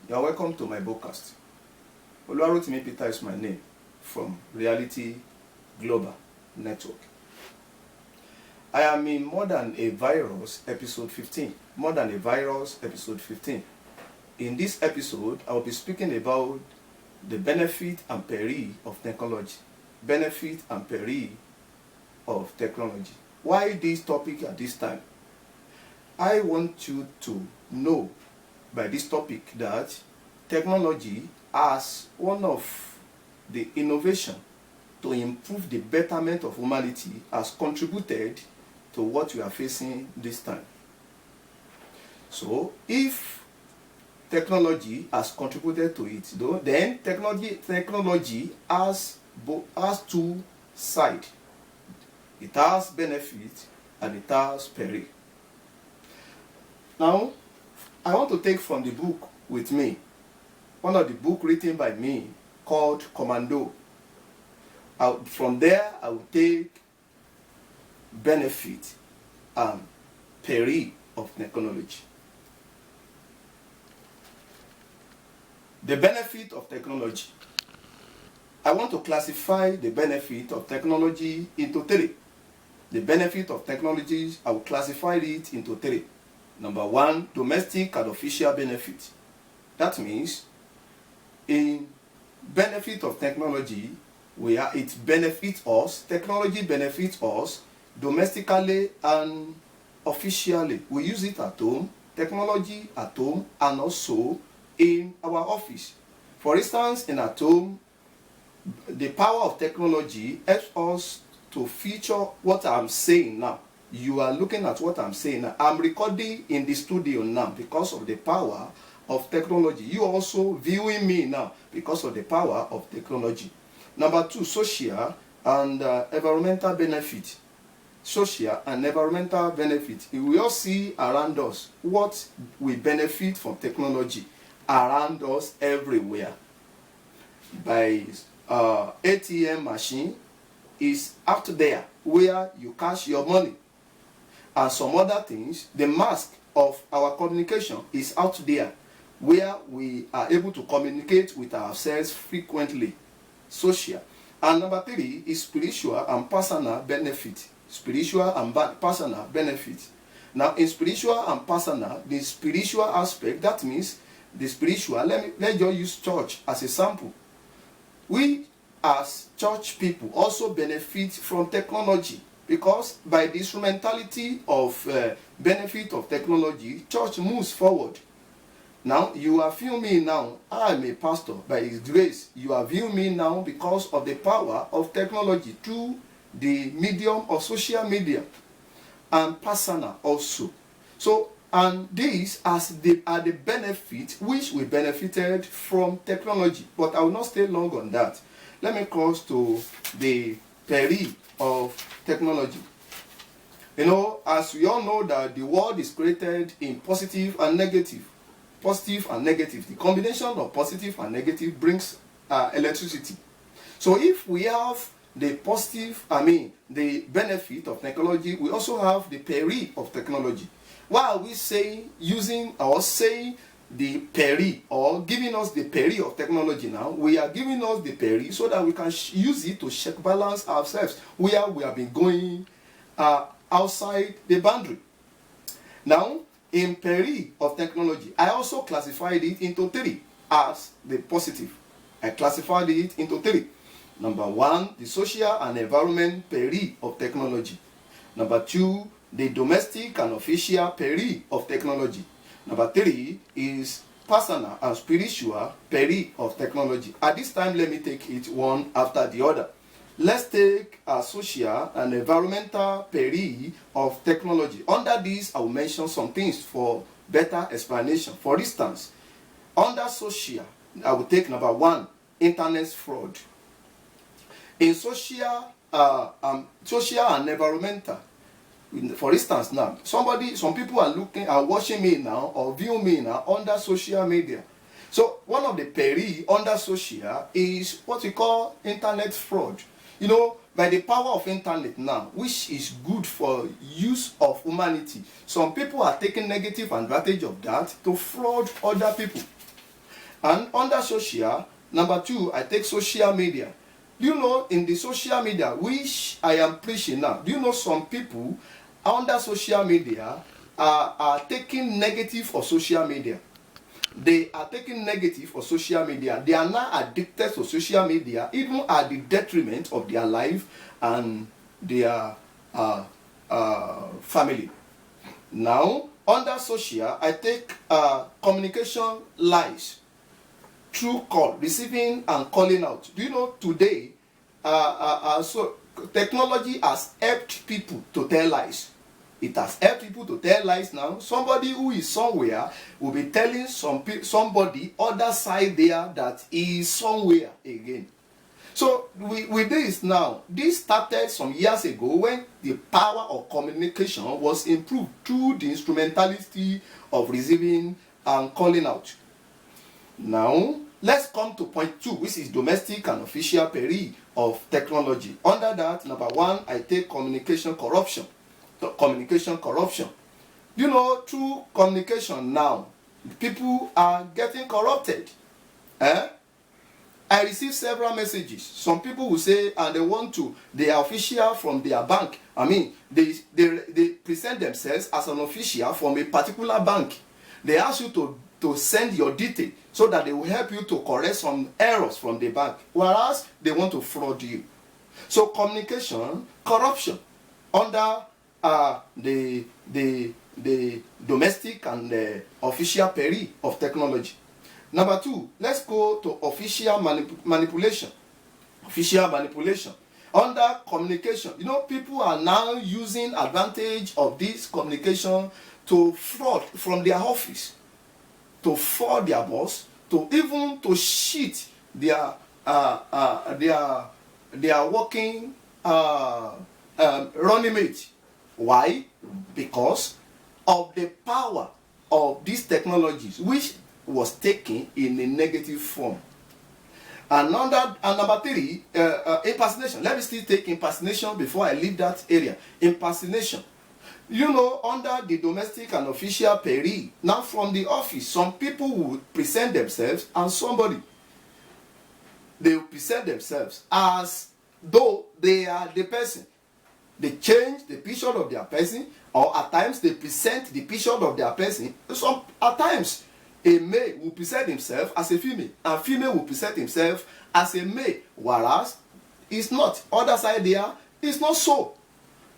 You are welcome to my podcast. Oluwarotimi Peter is my name from Reality Global Network. I am in More Than a Virus episode 15. More Than a Virus episode 15. In this episode, I will be speaking about the benefit and peril of technology. Benefit and peril of technology. Why this topic at this time? I want you to know by this topic that technology as one of the innovation to improve the betterment of humanity has contributed to what we are facing this time. So if technology has contributed to it, though, then technology has two sides. It has benefit and it has peril. Now, I want to take from the book with me, one of the books written by me called Commando. From there, I will take benefit and peril of technology. The benefit of technology. I want to classify the benefit of technology into three. The benefit of technology, I will classify it into three. Number one, domestic and official benefit. That means in benefit of technology, it benefits us, technology benefits us domestically and officially. We use it at home, technology at home, and also in our office. For instance, in at home, the power of technology helps us to feature what I'm saying now. You are looking at what I'm saying now. I'm recording in the studio now because of the power of technology. You are also viewing me now because of the power of technology. Number two, social and environmental benefit. Social and environmental benefit. We all see around us what we benefit from technology around us everywhere. By ATM machine is out there where you cash your money. And some other things, the mask of our communication is out there where we are able to communicate with ourselves frequently. Social. And number three is spiritual and personal benefit. Spiritual and personal benefit. Now in spiritual and personal, the spiritual aspect, that means the spiritual, let's just use church as a sample. We as church people also benefit from technology because by the instrumentality of benefit of technology, church moves forward. Now you are viewing me now. I am a pastor by His grace. You are viewing me now because of the power of technology through the medium of social media and personal also. So, and these are the benefits which we benefited from technology. But I will not stay long on that. Let me cross to the peril of technology. You know, as we all know that the world is created in positive and negative. Positive and negative. The combination of positive and negative brings electricity. So if we have the positive, the benefit of technology, we also have the peril of technology. Why are we saying the peril or giving us the peril of technology now? We are giving us the peril so that we can use it to check balance ourselves where we have been going outside the boundary. Now, in peril of technology, I also classified it into three as the positive. I classified it into three. Number one, the social and environment peril of technology. Number two, the domestic and official peril of technology. Number three is personal and spiritual peril of technology. At this time, let me take it one after the other. Let's take social and environmental peril of technology. Under this, I will mention some things for better explanation. For instance, under social, I will take number one, internet fraud. In social and environmental, for instance now, some people are watching me now or viewing me now under social media. So one of the peril under social is what we call internet fraud. You know, by the power of internet now, which is good for use of humanity, some people are taking negative advantage of that to fraud other people. And under social, number 2, I take social media. Do you know, in the social media which I am preaching now, do you know some people under social media are taking negative of social media? They are taking negative of social media. They are now addicted to social media, even at the detriment of their life and their family. Now, under social, I take communication lies, through call, receiving and calling out. Do you know today, so technology has helped people to tell lies. It has helped people to tell lies now. Somebody who is somewhere will be telling somebody other side there that he is somewhere again. So with this now, this started some years ago when the power of communication was improved through the instrumentality of receiving and calling out. Now, let's come to point 2, which is domestic and official peril of technology. Under that, number 1, I take communication corruption. Communication corruption. You know, through communication now, people are getting corrupted. I receive several messages. Some people will say, and they are official from their bank. I mean, they present themselves as an official from a particular bank. They ask you to send your detail so that they will help you to correct some errors from the bank, whereas they want to fraud you. So communication corruption under the domestic and the official peril of technology. Number 2, let's go to official manipulation. Official manipulation. Under communication, you know, people are now using advantage of this communication to fraud from their office, to fraud their boss, to even to cheat their working running mate. Why? Because of the power of these technologies, which was taken in a negative form. And number 3, impersonation. Let me still take impersonation before I leave that area. Impersonation. You know, under the domestic and official peril, now from the office, some people would present themselves as somebody. They will present themselves as though they are the person. They change the picture of their person, or at times they present the picture of their person. At times, a male will present himself as a female, and female will present himself as a male, whereas it's not. Other side there, it's not so.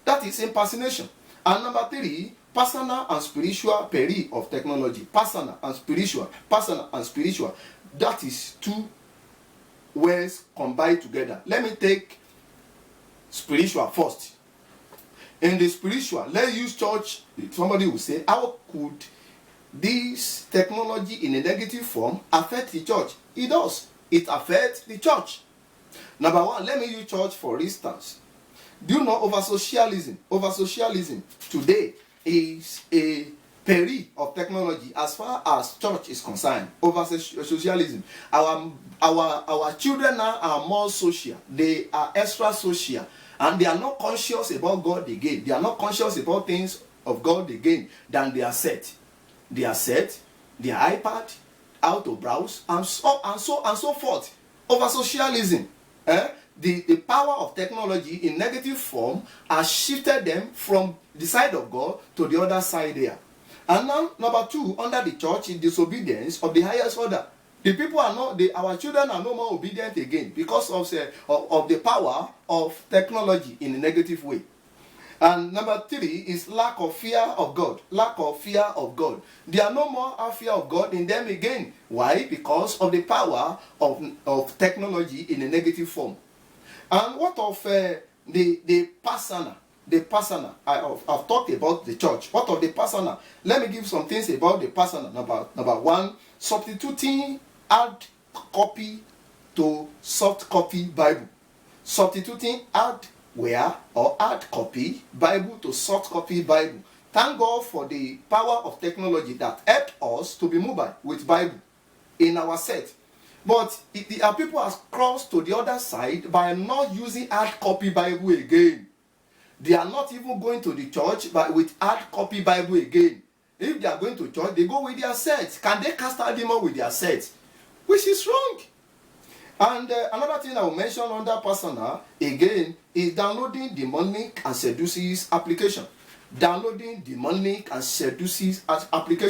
That is impersonation. And number 3, personal and spiritual peril of technology. Personal and spiritual. Personal and spiritual. That is 2 words combined together. Let me take spiritual first. In the spiritual, let's use church. Somebody will say, how could this technology in a negative form affect the church? It does. It affects the church. Number 1, let me use church for instance. Do you know over socialism? Over socialism today is a peril of technology as far as church is concerned. Over socialism, our children now are more social. They are extra social, and they are not conscious about God again. They are not conscious about things of God again than they are set. They are set, their iPad, how to browse, and so forth. Over socialism, the power of technology in negative form has shifted them from the side of God to the other side there. And now, number 2, under the church is disobedience of the highest order. The people are not, our children are no more obedient again because of the power of technology in a negative way. And number 3 is lack of fear of God. Lack of fear of God. There are no more fear of God in them again. Why? Because of the power of technology in a negative form. And what of the personal? The personal. I've talked about the church. What of the personal? Let me give some things about the personal. Number 1, substituting hard copy to soft copy Bible. Substituting hardware or hard copy Bible to soft copy Bible. Thank God for the power of technology that helped us to be mobile with Bible in our set. But our people have crossed to the other side by not using hard copy Bible again. They are not even going to the church but with hard copy Bible again. If they are going to church, they go with their sets. Can they cast out demons with their sets? which is wrong. And another thing I will mention under personal, again, is downloading demonic and seduces application. Downloading demonic and seduces application.